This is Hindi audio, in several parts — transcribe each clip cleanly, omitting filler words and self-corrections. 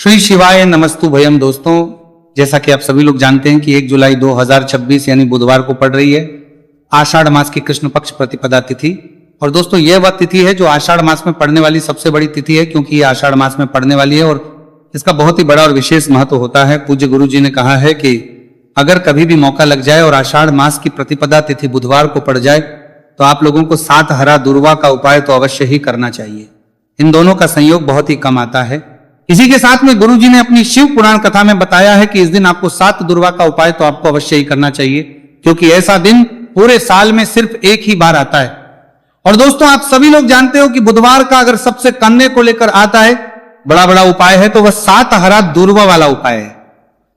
श्री शिवाय नमस्तु भयम। दोस्तों, जैसा कि आप सभी लोग जानते हैं कि 1 जुलाई 2026 यानी बुधवार को पड़ रही है आषाढ़ मास की कृष्ण पक्ष प्रतिपदा तिथि। और दोस्तों, यह वह तिथि है जो आषाढ़ मास में पड़ने वाली सबसे बड़ी तिथि है, क्योंकि ये आषाढ़ मास में पड़ने वाली है और इसका बहुत ही बड़ा और विशेष महत्व होता है। पूज्य गुरु जी ने कहा है कि अगर कभी भी मौका लग जाए और आषाढ़ मास की प्रतिपदा तिथि बुधवार को पड़ जाए तो आप लोगों को 7 हरा दुर्वा का उपाय तो अवश्य ही करना चाहिए। इन दोनों का संयोग बहुत ही कम आता है। इसी के साथ में गुरु जी ने अपनी शिव पुराण कथा में बताया है कि इस दिन आपको 7 दुर्वा का उपाय तो आपको अवश्य ही करना चाहिए, क्योंकि ऐसा दिन पूरे साल में सिर्फ एक ही बार आता है। और दोस्तों, आप सभी लोग जानते हो कि बुधवार का अगर सबसे करने को लेकर आता है बड़ा उपाय है तो वह 7 हरा दुर्वा वाला उपाय है।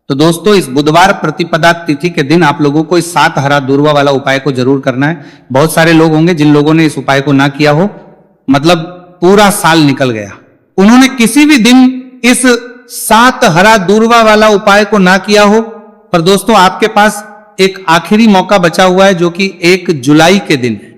तो दोस्तों, इस बुधवार प्रतिपदा तिथि के दिन आप लोगों को इस 7 हरा दुर्वा वाला उपाय को जरूर करना है। बहुत सारे लोग होंगे जिन लोगों ने इस उपाय को ना किया हो, मतलब पूरा साल निकल गया, उन्होंने किसी भी दिन इस 7 हरा दुर्वा वाला उपाय को ना किया हो। पर दोस्तों, आपके पास एक आखिरी मौका बचा हुआ है जो कि 1 जुलाई के दिन है।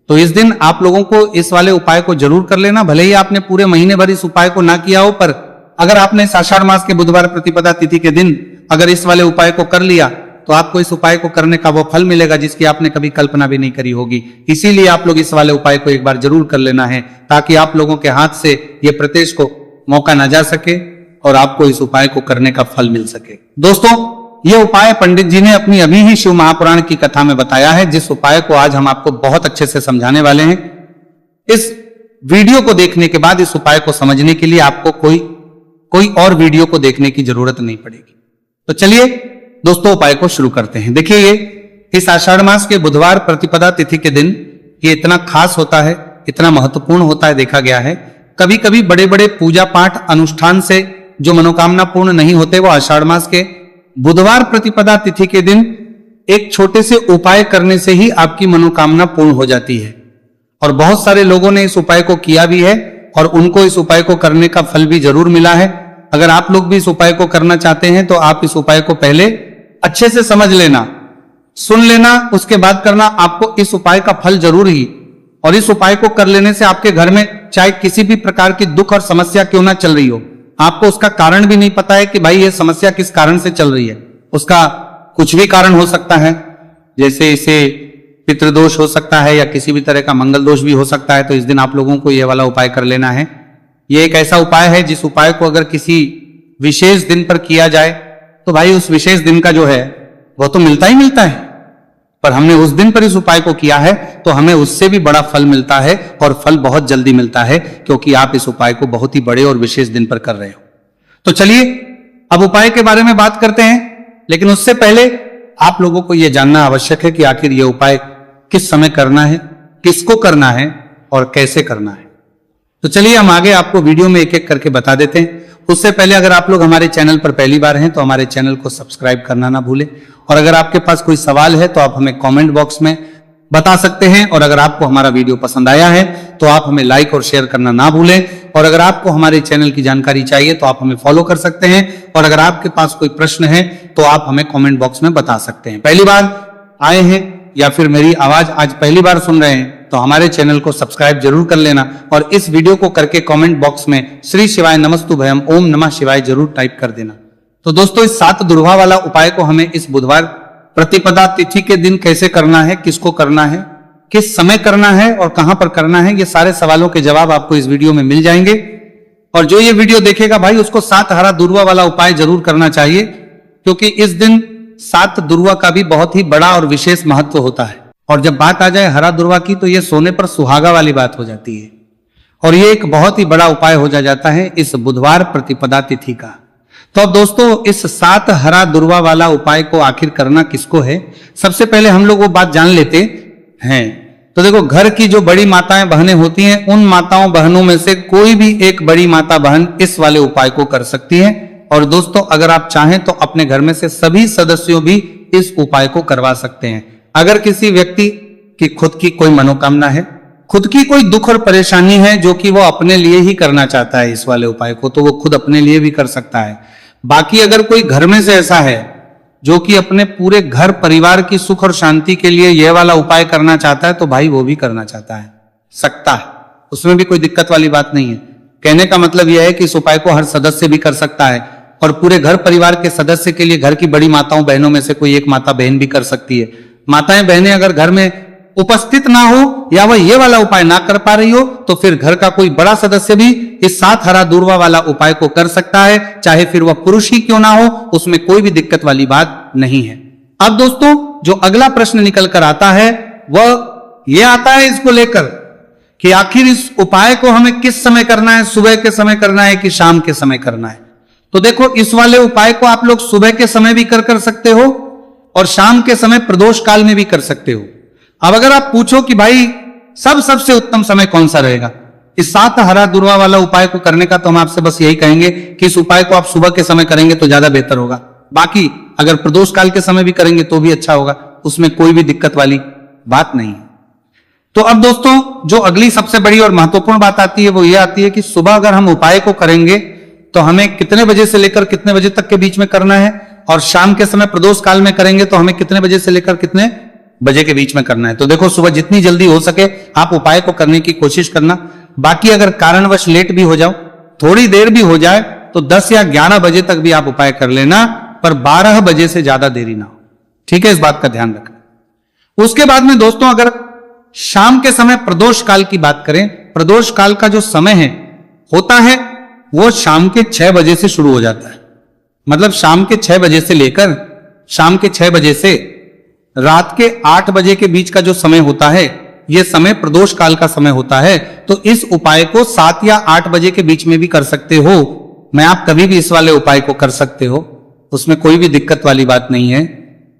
तो इस दिन आप लोगों को इस वाले उपाय को जरूर कर लेना। भले ही आपने पूरे महीने भर इस उपाय को ना किया हो, पर अगर आपने इस आषाढ़ मास के बुधवार प्रतिपदा तिथि के दिन अगर इस वाले उपाय को कर लिया तो आपको इस उपाय को करने का वो फल मिलेगा जिसकी आपने कभी कल्पना भी नहीं करी होगी। इसीलिए आप लोग इस वाले उपाय को एक बार जरूर कर लेना है, ताकि आप लोगों के हाथ से ये प्रत्येश को मौका ना जा सके और आपको इस उपाय को करने का फल मिल सके। दोस्तों, ये उपाय पंडित जी ने अपनी अभी ही शिव महापुराण की कथा में बताया है, जिस उपाय को आज हम आपको बहुत अच्छे से समझाने वाले हैं। इस वीडियो को देखने के बाद इस उपाय को समझने के लिए आपको कोई और वीडियो को देखने की जरूरत नहीं पड़ेगी। तो चलिए दोस्तों, उपाय को शुरू करते हैं। देखिए, ये इस आषाढ़ मास के बुधवार प्रतिपदा तिथि के दिन ये इतना खास होता है, इतना महत्वपूर्ण होता है। देखा गया है कभी कभी बड़े बड़े पूजा पाठ अनुष्ठान से जो मनोकामना पूर्ण नहीं होते, वो आषाढ़ मास के बुधवार प्रतिपदा तिथि के दिन एक छोटे से उपाय करने से ही आपकी मनोकामना पूर्ण हो जाती है। और बहुत सारे लोगों ने इस उपाय को किया भी है और उनको इस उपाय को करने का फल भी जरूर मिला है। अगर आप लोग भी इस उपाय को करना चाहते हैं तो आप इस उपाय को पहले अच्छे से समझ लेना, सुन लेना, उसके बाद करना। आपको इस उपाय का फल जरूर ही, और इस उपाय को कर लेने से आपके घर में चाहे किसी भी प्रकार की दुख और समस्या क्यों ना चल रही हो, आपको उसका कारण भी नहीं पता है कि भाई ये समस्या किस कारण से चल रही है। उसका कुछ भी कारण हो सकता है, जैसे इसे पितृदोष हो सकता है या किसी भी तरह का मंगल दोष भी हो सकता है। तो इस दिन आप लोगों को ये वाला उपाय कर लेना है। ये एक ऐसा उपाय है जिस उपाय को अगर किसी विशेष दिन पर किया जाए तो भाई उस विशेष दिन का जो है वो तो मिलता ही मिलता है, पर हमने उस दिन पर इस उपाय को किया है तो हमें उससे भी बड़ा फल मिलता है, और फल बहुत जल्दी मिलता है, क्योंकि आप इस उपाय को बहुत ही बड़े और विशेष दिन पर कर रहे हो। तो चलिए अब उपाय के बारे में बात करते हैं, लेकिन उससे पहले आप लोगों को यह जानना आवश्यक है कि आखिर यह उपाय किस समय करना है, किसको करना है और कैसे करना है। तो चलिए हम आगे आपको वीडियो में एक एक करके बता देते हैं। उससे पहले अगर आप लोग हमारे चैनल पर पहली बार हैं तो हमारे चैनल को सब्सक्राइब करना ना भूलें, और अगर आपके पास कोई सवाल है तो आप हमें कमेंट बॉक्स में बता सकते हैं। और अगर आपको हमारा वीडियो पसंद आया है तो आप हमें लाइक और शेयर करना ना भूलें। और अगर आपको हमारे चैनल की जानकारी चाहिए तो आप हमें फॉलो कर सकते हैं, और अगर आपके पास कोई प्रश्न है तो आप हमें कमेंट बॉक्स में बता सकते हैं। पहली बार आए हैं या फिर मेरी आवाज आज पहली बार सुन रहे हैं तो हमारे चैनल को सब्सक्राइब जरूर कर लेना, और इस वीडियो को करके कमेंट बॉक्स में श्री शिवाय नमस्तु भयम ओम नमः शिवाय जरूर टाइप कर देना। तो दोस्तों, इस 7 दुर्वा वाला उपाय को हमें इस बुधवार प्रतिपदा तिथि के दिन कैसे करना है, किसको करना है, किस समय करना है और कहां पर करना है, ये सारे सवालों के जवाब आपको इस वीडियो में मिल जाएंगे। और जो ये वीडियो देखेगा भाई उसको 7 हरा दुर्वा वाला उपाय जरूर करना चाहिए, क्योंकि इस दिन 7 दुर्वा का भी बहुत ही बड़ा और विशेष महत्व होता है। और जब बात आ जाए हरा दुर्वा की तो ये सोने पर सुहागा वाली बात हो जाती है, और ये एक बहुत ही बड़ा उपाय हो जाता है इस बुधवार प्रतिपदा तिथि का। तो अब दोस्तों, इस 7 हरा दुर्वा वाला उपाय को आखिर करना किसको है, सबसे पहले हम लोग वो बात जान लेते हैं। तो देखो, घर की जो बड़ी माताएं बहनें होती हैं, उन माताओं बहनों में से कोई भी एक बड़ी माता बहन इस वाले उपाय को कर सकती है। और दोस्तों, अगर आप चाहें तो अपने घर में से सभी सदस्यों भी इस उपाय को करवा सकते हैं। अगर किसी व्यक्ति की खुद की कोई मनोकामना है, खुद की कोई दुख और परेशानी है जो कि वो अपने लिए ही करना चाहता है इस वाले उपाय को, तो वो खुद अपने लिए भी कर सकता है। बाकी अगर कोई घर में से ऐसा है जो कि अपने पूरे घर परिवार की सुख और शांति के लिए यह वाला उपाय करना चाहता है, तो भाई वो भी करना चाहता है, सकता है, उसमें भी कोई दिक्कत वाली बात नहीं है। कहने का मतलब यह है कि इस उपाय को हर सदस्य भी कर सकता है और पूरे घर परिवार के सदस्य के लिए घर की बड़ी माताओं बहनों में से कोई एक माता बहन भी कर सकती है। माताएं बहनें अगर घर में उपस्थित ना हो या वह ये वाला उपाय ना कर पा रही हो तो फिर घर का कोई बड़ा सदस्य भी इस 7 हरा दूर्वा वाला उपाय को कर सकता है, चाहे फिर वह पुरुष ही क्यों ना हो, उसमें कोई भी दिक्कत वाली बात नहीं है। अब दोस्तों जो अगला प्रश्न निकल कर आता है वह यह आता है इसको लेकर कि आखिर इस उपाय को हमें किस समय करना है, सुबह के समय करना है कि शाम के समय करना है। तो देखो इस वाले उपाय को आप लोग सुबह के समय भी कर सकते हो और शाम के समय प्रदोष काल में भी कर सकते हो। अब अगर आप पूछो कि भाई सबसे उत्तम समय कौन सा रहेगा इस 7 हरा दूर्वा वाला उपाय को करने का, तो हम आपसे बस यही कहेंगे कि इस उपाय को आप सुबह के समय करेंगे तो ज्यादा बेहतर होगा। बाकी अगर प्रदोष काल के समय भी करेंगे तो भी अच्छा होगा, उसमें कोई भी दिक्कत वाली बात नहीं है। तो अब दोस्तों जो अगली सबसे बड़ी और महत्वपूर्ण बात आती है वो ये आती है कि सुबह अगर हम उपाय को करेंगे तो हमें कितने बजे से लेकर कितने बजे तक के बीच में करना है, और शाम के समय प्रदोष काल में करेंगे तो हमें कितने बजे से लेकर कितने बजे के बीच में करना है। तो देखो सुबह जितनी जल्दी हो सके आप उपाय को करने की कोशिश करना। बाकी अगर कारणवश लेट भी हो जाओ, थोड़ी देर भी हो जाए, तो 10 या 11 बजे तक भी आप उपाय कर लेना, पर 12 बजे से ज्यादा देरी ना हो। ठीक है, इस बात का ध्यान रखना। उसके बाद में दोस्तों अगर शाम के समय प्रदोष काल की बात करें, प्रदोष काल का जो समय है होता है वो शाम के 6 बजे से शुरू हो जाता है। मतलब शाम के 6 बजे से लेकर शाम के 6 बजे से रात के 8 बजे के बीच का जो समय होता है यह समय प्रदोष काल का समय होता है। तो इस उपाय को 7 या 8 बजे के बीच में भी कर सकते हो। मैं आप कभी भी इस वाले उपाय को कर सकते हो, उसमें कोई भी दिक्कत वाली बात नहीं है।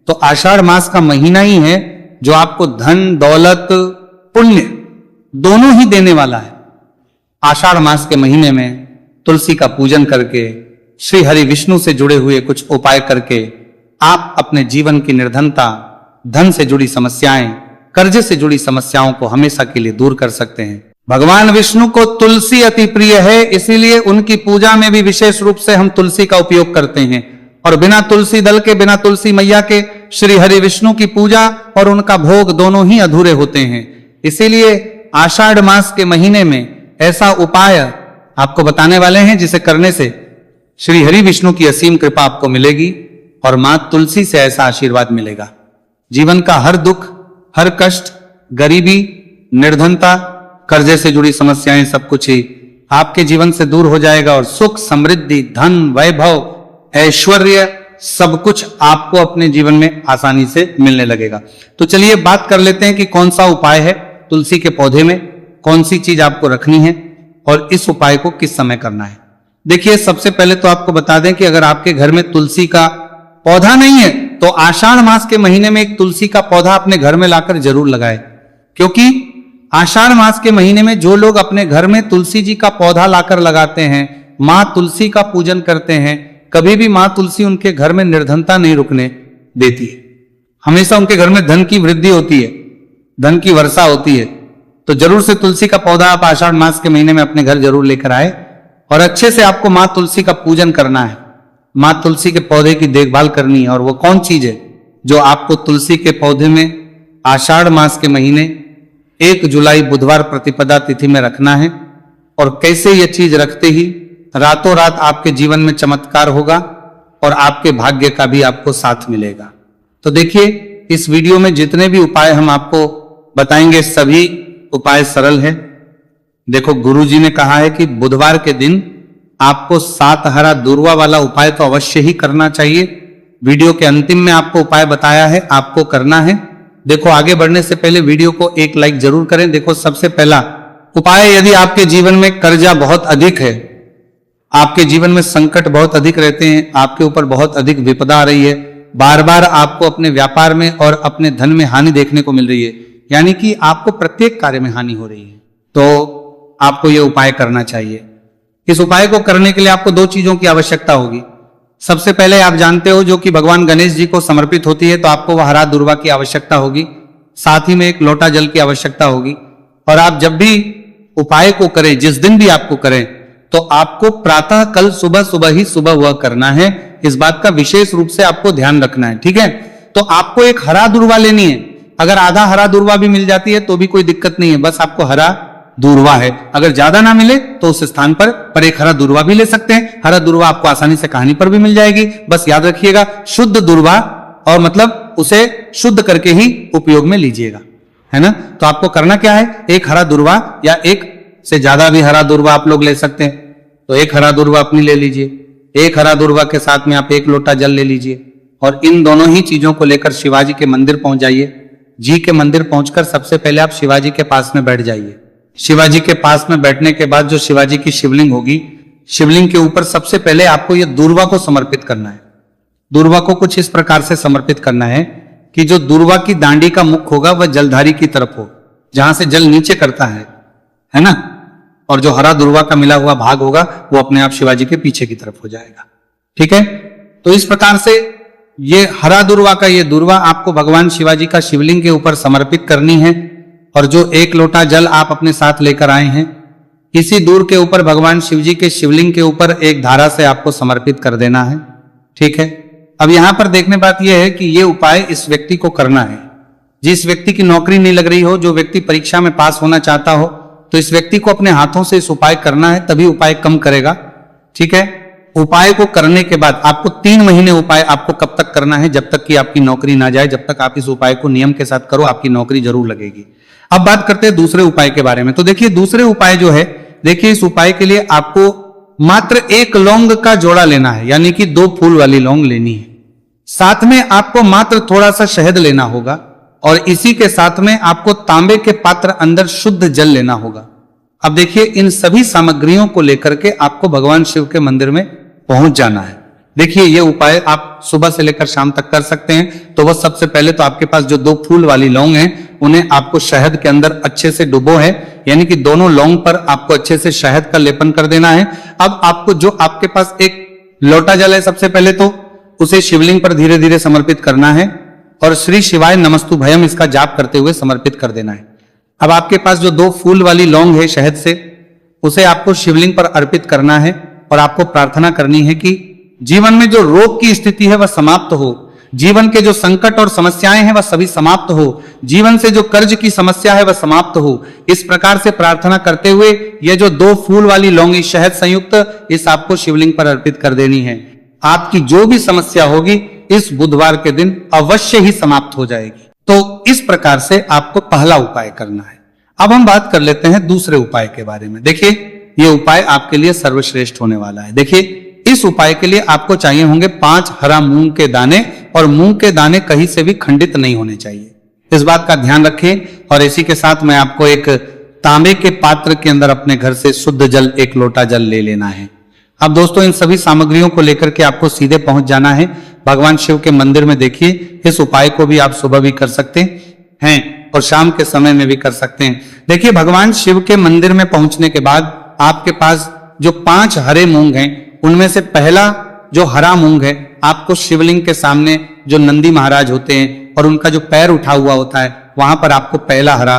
तो आषाढ़ मास का महीना ही है जो आपको धन दौलत पुण्य दोनों ही देने वाला है। आषाढ़ मास के महीने में तुलसी का पूजन करके, श्री हरि विष्णु से जुड़े हुए कुछ उपाय करके आप अपने जीवन की निर्धनता, धन से जुड़ी समस्याएं, कर्जे से जुड़ी समस्याओं को हमेशा के लिए दूर कर सकते हैं। भगवान विष्णु को तुलसी अति प्रिय है, इसीलिए उनकी पूजा में भी विशेष रूप से हम तुलसी का उपयोग करते हैं। और बिना तुलसी दल के, बिना तुलसी मैया के श्री हरि विष्णु की पूजा और उनका भोग दोनों ही अधूरे होते हैं। इसीलिए आषाढ़ मास के महीने में ऐसा उपाय आपको बताने वाले हैं जिसे करने से श्री हरि विष्णु की असीम कृपा आपको मिलेगी और मां तुलसी से ऐसा आशीर्वाद मिलेगा। जीवन का हर दुख, हर कष्ट, गरीबी, निर्धनता, कर्जे से जुड़ी समस्याएं सब कुछ ही आपके जीवन से दूर हो जाएगा और सुख, समृद्धि, धन, वैभव, ऐश्वर्य सब कुछ आपको अपने जीवन में आसानी से मिलने लगेगा। तो चलिए बात कर लेते हैं कि कौन सा उपाय है तुलसी के पौधे में, कौन सी चीज आपको रखनी है और इस उपाय को किस समय करना है। देखिए सबसे पहले तो आपको बता दें कि अगर आपके घर में तुलसी का पौधा नहीं है तो आषाढ़ मास के महीने में एक तुलसी का पौधा अपने घर में लाकर जरूर लगाए, क्योंकि आषाढ़ मास के महीने में जो लोग अपने घर में तुलसी जी का पौधा लाकर लगाते हैं, मां तुलसी का पूजन करते हैं, कभी भी मां तुलसी उनके घर में निर्धनता नहीं रुकने देती है। हमेशा उनके घर में धन की वृद्धि होती है, धन की वर्षा होती है। तो जरूर से तुलसी का पौधा आप आषाढ़ मास के महीने में अपने घर जरूर लेकर आए और अच्छे से आपको मां तुलसी का पूजन करना है, मां तुलसी के पौधे की देखभाल करनी है। और वो कौन चीज है जो आपको तुलसी के पौधे में आषाढ़ मास के महीने 1 जुलाई बुधवार प्रतिपदा तिथि में रखना है। और कैसे यह चीज रखते ही रातों रात आपके जीवन में चमत्कार होगा और आपके भाग्य का भी आपको साथ मिलेगा। तो देखिए इस वीडियो में जितने भी उपाय हम आपको बताएंगे सभी उपाय सरल है। देखो गुरुजी ने कहा है कि बुधवार के दिन आपको 7 हरा दूर्वा वाला उपाय तो अवश्य ही करना चाहिए। वीडियो के अंतिम में आपको उपाय बताया है, आपको करना है। देखो आगे बढ़ने से पहले वीडियो को एक लाइक जरूर करें। देखो सबसे पहला उपाय, यदि आपके जीवन में कर्जा बहुत अधिक है, आपके जीवन में संकट बहुत अधिक रहते हैं, आपके ऊपर बहुत अधिक विपदा आ रही है, बार बार आपको अपने व्यापार में और अपने धन में हानि देखने को मिल रही है, यानी कि आपको प्रत्येक कार्य में हानि हो रही है, तो आपको यह उपाय करना चाहिए। इस उपाय को करने के लिए आपको 2 चीजों की आवश्यकता होगी। सबसे पहले आप जानते हो जो कि भगवान गणेश जी को समर्पित होती है, तो आपको वह हरा दूर्वा की आवश्यकता होगी, साथ ही में 1 लोटा जल की आवश्यकता होगी। और आप जब भी उपाय को करें, जिस दिन भी आपको करें, तो आपको प्रातः कल सुबह ही सुबह वह करना है। इस बात का विशेष रूप से आपको ध्यान रखना है, ठीक है। तो आपको 1 हरा दूर्वा लेनी है। अगर आधा हरा दूर्वा भी मिल जाती है तो भी कोई दिक्कत नहीं है, बस आपको हरा दूर्वा है। अगर ज्यादा ना मिले तो उस स्थान पर एक हरा दूर्वा भी ले सकते हैं। हरा दूर्वा आपको आसानी से कहानी पर भी मिल जाएगी। बस याद रखिएगा शुद्ध दूर्वा, और मतलब उसे शुद्ध करके ही उपयोग में लीजिएगा, है ना। तो आपको करना क्या है, एक हरा दूर्वा या एक से ज्यादा भी हरा दूर्वा आप लोग ले सकते हैं। तो एक हरा दूर्वा अपनी ले लीजिए। एक हरा दूर्वा के साथ में आप 1 लोटा जल ले लीजिए और इन दोनों ही चीजों को लेकर शिवाजी के मंदिर पहुंच जाइए। जी के मंदिर पहुंचकर सबसे पहले आप शिवाजी के पास में बैठ जाइए। शिवाजी के पास में बैठने के बाद जो शिवाजी की शिवलिंग होगी, शिवलिंग के ऊपर सबसे पहले आपको यह दूर्वा को समर्पित करना है। दूर्वा को कुछ इस प्रकार से समर्पित करना है कि जो दूर्वा की दांडी का मुख होगा वह जलधारी की तरफ हो, जहां से जल नीचे करता है ना। और जो हरा दूर्वा का मिला हुआ भाग होगा वो अपने आप शिवाजी के पीछे की तरफ हो जाएगा। ठीक है, तो इस प्रकार से ये हरा दूर्वा का ये दूर्वा आपको भगवान शिवाजी का शिवलिंग के ऊपर समर्पित करनी है। और जो 1 लोटा जल आप अपने साथ लेकर आए हैं, इसी दूर के ऊपर भगवान शिवजी के शिवलिंग के ऊपर एक धारा से आपको समर्पित कर देना है। ठीक है, अब यहां पर देखने बात यह है कि यह उपाय इस व्यक्ति को करना है जिस व्यक्ति की नौकरी नहीं लग रही हो, जो व्यक्ति परीक्षा में पास होना चाहता हो, तो इस व्यक्ति को अपने हाथों से इस उपाय करना है, तभी उपाय कम करेगा। ठीक है, उपाय को करने के बाद आपको 3 महीने उपाय आपको कब तक करना है, जब तक कि आपकी नौकरी ना जाए। जब तक आप इस उपाय को नियम के साथ करो, आपकी नौकरी जरूर लगेगी। अब बात करते हैं दूसरे उपाय के बारे में। तो देखिए दूसरे उपाय जो है, देखिए इस उपाय के लिए आपको मात्र 1 लौंग का जोड़ा लेना है, यानी कि 2 फूल वाली लौंग लेनी है। साथ में आपको मात्र थोड़ा सा शहद लेना होगा और इसी के साथ में आपको तांबे के पात्र अंदर शुद्ध जल लेना होगा। अब देखिए इन सभी सामग्रियों को लेकर के आपको भगवान शिव के मंदिर में पहुंच जाना है। देखिए ये उपाय आप सुबह से लेकर शाम तक कर सकते हैं। तो वह सबसे पहले तो आपके पास जो 2 फूल वाली लौंग हैं, उन्हें आपको शहद के अंदर अच्छे से डुबो है, यानी कि दोनों लौंग पर आपको अच्छे से शहद का लेपन कर देना है। अब आपको जो आपके पास 1 लोटा जल है, सबसे पहले तो उसे शिवलिंग पर धीरे धीरे समर्पित करना है और श्री शिवाय नमस्तु भयम इसका जाप करते हुए समर्पित कर देना है। अब आपके पास जो 2 फूल वाली लौंग है शहद से, उसे आपको शिवलिंग पर अर्पित करना है और आपको प्रार्थना करनी है कि जीवन में जो रोग की स्थिति है वह समाप्त हो, जीवन के जो संकट और समस्याएं हैं वह सभी समाप्त हो, जीवन से जो कर्ज की समस्या है वह समाप्त हो। इस प्रकार से प्रार्थना करते हुए ये जो 2 फूल वाली लौंगी शहद संयुक्त, इस आपको शिवलिंग पर अर्पित कर देनी है। आपकी जो भी समस्या होगी इस बुधवार के दिन अवश्य ही समाप्त हो जाएगी। तो इस प्रकार से आपको पहला उपाय करना है। अब हम बात कर लेते हैं दूसरे उपाय के बारे में। देखिए ये उपाय आपके लिए सर्वश्रेष्ठ होने वाला है। देखिए इस उपाय के लिए आपको चाहिए होंगे 5 हरा मूंग के दाने, और मूंग के दाने कहीं से भी खंडित नहीं होने चाहिए, इस बात का ध्यान रखें। और इसी के साथ में आपको एक तांबे के पात्र के अंदर अपने घर से शुद्ध जल 1 लोटा जल ले लेना है। अब दोस्तों इन सभी सामग्रियों को लेकर के आपको सीधे पहुंच जाना है भगवान शिव के मंदिर में। देखिए इस उपाय को भी आप सुबह भी कर सकते हैं और शाम के समय में भी कर सकते हैं। देखिए भगवान शिव के मंदिर में पहुंचने के बाद आपके पास जो 5 हरे मूंग हैं, उनमें से पहला जो हरा मूंग है, आपको शिवलिंग के सामने जो नंदी महाराज होते हैं और उनका जो पैर उठा हुआ होता है, वहां पर आपको पहला हरा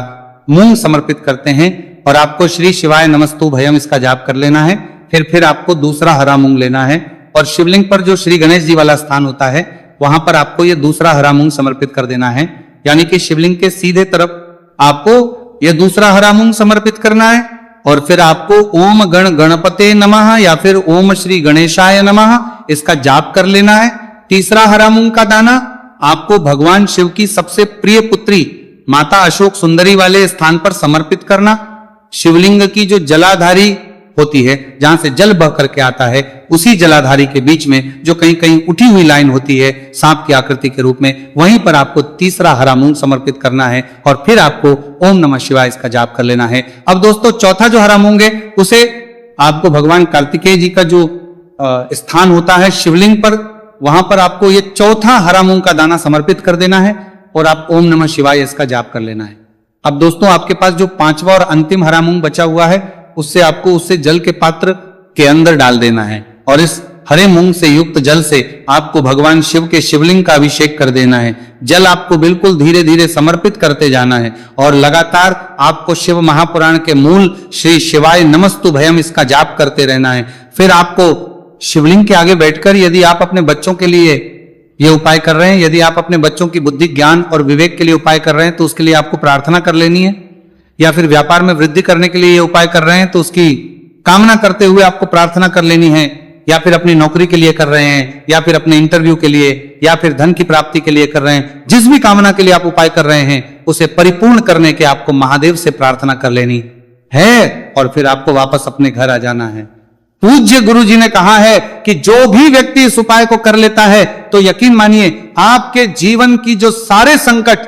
मूंग समर्पित करते हैं और आपको श्री शिवाय नमस्तु भयम इसका जाप कर लेना है। फिर आपको दूसरा हरा मूंग लेना है और शिवलिंग पर जो श्री गणेश जी वाला स्थान होता है, वहां पर आपको ये दूसरा हरा मूंग समर्पित कर देना है। यानी कि शिवलिंग के सीधे तरफ आपको ये दूसरा हरा मूंग समर्पित करना है और फिर आपको ओम गण गणपते नमः या फिर ओम श्री गणेशाय नमः इसका जाप कर लेना है। तीसरा हरा मूंग का दाना आपको भगवान शिव की सबसे प्रिय पुत्री माता अशोक सुंदरी वाले स्थान पर समर्पित करना। शिवलिंग की जो जलाधारी होती है, जहां से जल बह करके आता है, उसी जलाधारी के बीच में जो कहीं कहीं उठी हुई लाइन होती है सांप की आकृति के रूप में, वहीं पर आपको तीसरा हरा मूंग समर्पित करना है और फिर आपको ओम नमः शिवाय इसका जाप कर लेना है। अब दोस्तों चौथा जो हरा मूंग है, उसे आपको भगवान कार्तिकेय जी का जो स्थान होता है शिवलिंग पर, वहां पर आपको ये चौथा हरा मूंग का दाना समर्पित कर देना है और आप ओम नमः शिवाय इसका जाप कर लेना है। अब दोस्तों आपके पास जो 5वां और अंतिम हरा मूंग बचा हुआ है, उससे आपको उससे जल के पात्र के अंदर डाल देना है और इस हरे मूंग से युक्त जल से आपको भगवान शिव के शिवलिंग का अभिषेक कर देना है। जल आपको बिल्कुल धीरे धीरे समर्पित करते जाना है और लगातार आपको शिव महापुराण के मूल श्री शिवाय नमस्तु भयम इसका जाप करते रहना है। फिर आपको शिवलिंग के आगे बैठकर, यदि आप अपने बच्चों के लिए ये उपाय कर रहे हैं, यदि आप अपने बच्चों की बुद्धि ज्ञान और विवेक के लिए उपाय कर रहे हैं, तो उसके लिए आपको प्रार्थना कर लेनी है। या फिर व्यापार में वृद्धि करने के लिए ये उपाय कर रहे हैं तो उसकी कामना करते हुए आपको प्रार्थना कर लेनी है, या फिर अपनी नौकरी के लिए कर रहे हैं, या फिर अपने इंटरव्यू के लिए, या फिर धन की प्राप्ति के लिए कर रहे हैं, जिस भी कामना के लिए आप उपाय कर रहे हैं उसे परिपूर्ण करने के आपको महादेव से प्रार्थना कर लेनी है और फिर आपको वापस अपने घर आ जाना है। पूज्य गुरु जी ने कहा है कि जो भी व्यक्ति इस उपाय को कर लेता है तो यकीन मानिए आपके जीवन की जो सारे संकट,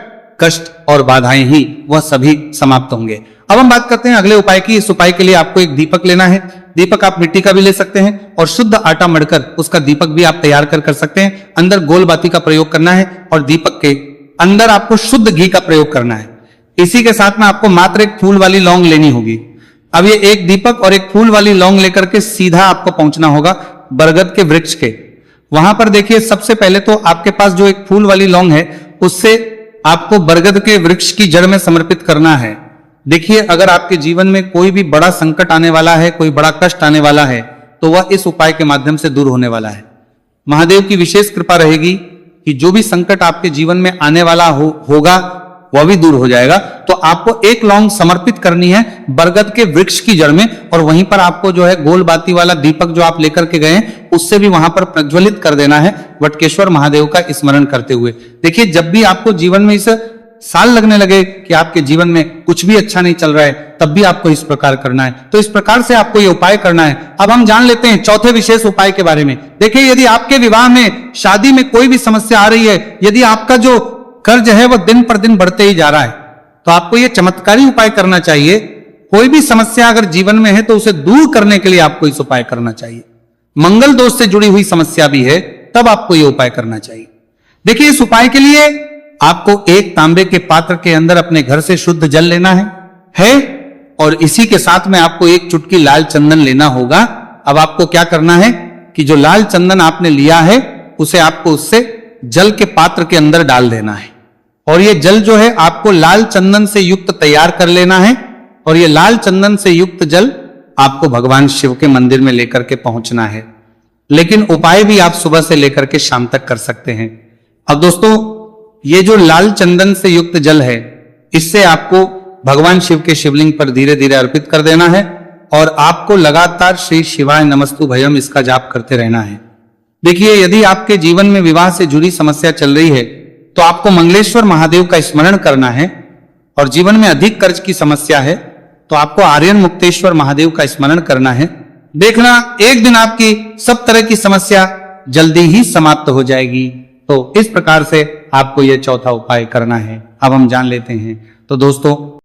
कष्ट और बाधाएं ही वह सभी समाप्त होंगे। अब हम बात करते हैं अगले उपाय की। इस उपाय के लिए आपको एक दीपक लेना है। दीपक आप मिट्टी का भी ले सकते हैं और शुद्ध आटा मढ़कर उसका दीपक भी आप तैयार कर सकते हैं। अंदर गोल बाती का प्रयोग करना है और दीपक के अंदर आपको शुद्ध घी का प्रयोग करना है। इसी के साथ में आपको मात्र एक फूल वाली लौंग लेनी होगी। अब ये एक दीपक और एक फूल वाली लौंग लेकर के सीधा आपको पहुंचना होगा बरगद के वृक्ष के। वहां पर देखिए, सबसे पहले तो आपके पास जो एक फूल वाली लौंग है उससे आपको बरगद के वृक्ष की जड़ में समर्पित करना है। देखिए, अगर आपके जीवन में कोई भी बड़ा संकट आने वाला है, कोई बड़ा कष्ट आने वाला है, तो वह इस उपाय के माध्यम से दूर होने वाला है। महादेव की विशेष कृपा रहेगी कि जो भी संकट आपके जीवन में आने वाला होगा वह भी दूर हो जाएगा। तो आपको एक लौंग समर्पित करनी है बरगद के वृक्ष की जड़ में, और वहीं पर आपको जो है गोल बाती वाला दीपक जो आप लेकर के गए उससे भी वहां पर प्रज्वलित कर देना है वटकेश्वर महादेव का स्मरण करते हुए। देखिए, जब भी आपको जीवन में इस साल लगने लगे कि आपके जीवन में कुछ भी अच्छा नहीं चल रहा है, तब भी आपको इस प्रकार करना है। तो इस प्रकार से आपको ये उपाय करना है। अब हम जान लेते हैं चौथे विशेष उपाय के बारे में। देखिए, यदि आपके विवाह में, शादी में कोई भी समस्या आ रही है, यदि आपका जो कर्ज है वह दिन पर दिन बढ़ते ही जा रहा है, तो आपको यह चमत्कारी उपाय करना चाहिए। कोई भी समस्या अगर जीवन में है तो उसे दूर करने के लिए आपको इस उपाय करना चाहिए। मंगल दोष से जुड़ी हुई समस्या भी है तब आपको यह उपाय करना चाहिए। देखिए, इस उपाय के लिए आपको एक तांबे के पात्र के अंदर अपने घर से शुद्ध जल लेना है और इसी के साथ में आपको एक चुटकी लाल चंदन लेना होगा। अब आपको क्या करना है कि जो लाल चंदन आपने लिया है उसे आपको उससे जल के पात्र के अंदर डाल देना है, और ये जल जो है आपको लाल चंदन से युक्त तैयार कर लेना है, और ये लाल चंदन से युक्त जल आपको भगवान शिव के मंदिर में लेकर के पहुंचना है। लेकिन उपाय भी आप सुबह से लेकर के शाम तक कर सकते हैं। अब दोस्तों, ये जो लाल चंदन से युक्त जल है, इससे आपको भगवान शिव के शिवलिंग पर धीरे धीरे अर्पित कर देना है और आपको लगातार श्री शिवाय नमस्तु भयम इसका जाप करते रहना है। देखिए, यदि आपके जीवन में विवाह से जुड़ी समस्या चल रही है तो आपको मंगलेश्वर महादेव का स्मरण करना है, और जीवन में अधिक कर्ज की समस्या है तो आपको आर्यन मुक्तेश्वर महादेव का स्मरण करना है। देखना, एक दिन आपकी सब तरह की समस्या जल्दी ही समाप्त हो जाएगी। तो इस प्रकार से आपको यह चौथा उपाय करना है। अब हम जान लेते हैं। तो दोस्तों,